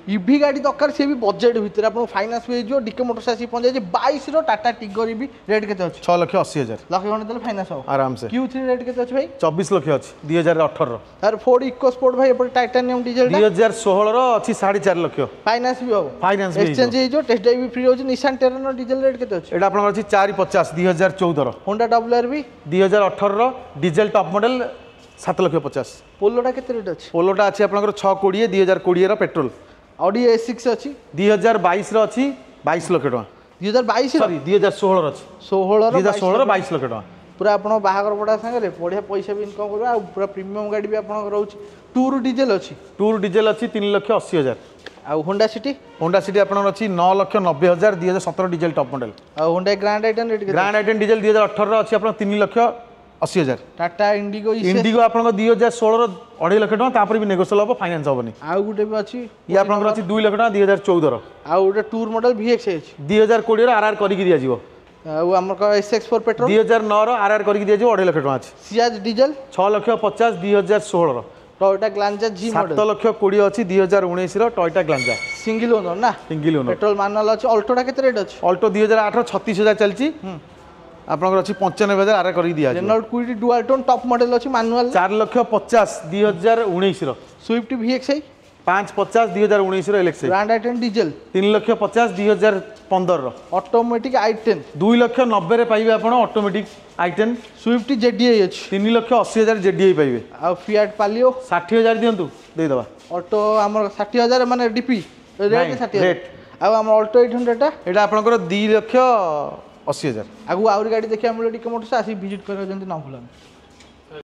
इवी गाड़ी दरकार सी भी बजेट भितर आप फाइनान्स भी हो डीके मोटर्स आसी पहुंचे 22 रो टाटा टिगर भी रेट केते अछि 6,80,000 लाख खंडे देले फाइनान्स हो आराम से Q3 रेट केते अछि भाई 24 लाख अछि 2018 रो तार फोर्ड इको स्पोर्ट भाई एपर टाइटानियम डीजल 2016 रो अछि 4.5 लाख फाइनान्स भी हो फाइनान्स भी एक्सचेंज हे जो टेस्ट ड्राइव भी फ्री हो निशान टेरनो डीजल रेट केते अछि एटा आपन अछि 450 2014 रो होंडा WRV 2018 रो डीजल टॉप मॉडल 7,50,000 पोलोटा केते रेट अछि पोलोटा अछि आपनकर 620 2020 रो पेट्रोल ऑडी A6 अछि 2022 रो अछि 22 लाख टका 2022 सॉरी 2016 रो अछि 16 रो 2016 रो 22 लाख टका पूरा आपण बाहागर बड़ा संगे बढ़िया पैसा भी इनकम करबा आ पूरा प्रीमियम गाड़ी भी आपण रहउछि टूर डीजल अछि टूर डीजल अछि 3,80,000 आ होंडा सिटी आपनकर अछि 9,90,000 2017 डीजल टॉप मॉडल आ Honda grand आइटन rate grand आइटन diesel 2018 रो अछि आपन 3,80,000 टाटा इंडिगो इंडिगो आपन 2016 रो 2.5 लाख टका तापर भी नेगोशिएबल हो फाइनेंस होबनी आ गुटे भी अछि ये आपन अछि 2 लाख टका 2014 रो आ गुटे टूर मॉडल VX अछि 2020 रो आरआर करी दिया जिवो आ हमर SX4 पेट्रोल 2009 रो आरआर करी दिया जिवो 2.5 लाख टका अछि सियाज डीजल 6,50,000 2016 रो टोयोटा ग्लांजा जी मॉडल 7,20,000 अछि 2019 रो टोयोटा ग्लांजा सिंगल ओनर ना सिंगल ओनर पेट्रोल मानुअल अछि अल्टोटा केते रेट अछि ऑल्टो 2008 रो 36,000 चलची आपनकर अछि 95,000 आरआर करी दिया जिवो Renault Kwid dual tone top model अछि मानुअल 4,50,000 2019 रो स्विफ्ट VX है 5,50,000 2019 रो एलएक्स ग्रैंड आइटन डीजल 3,50,000 2015 रो ऑटोमेटिक i10 2,90,000 रे पाइबे आपण ऑटोमेटिक i10 स्विफ्ट JDI अछि 3,80,000 जेडीआई पाइबे आ फिएट पालियो 60,000 दियंतु दे दबा ऑटो हमर 60,000 माने डीपी रेट नहीं, 60,000 रेट। आ हमर ऑल्टो 800 टा एटा आपनकर 2,80,000 आगु आउरी गाड़ी देखिया मिले डीके मोटर्स आसी विजिट कर जंती ना भूलन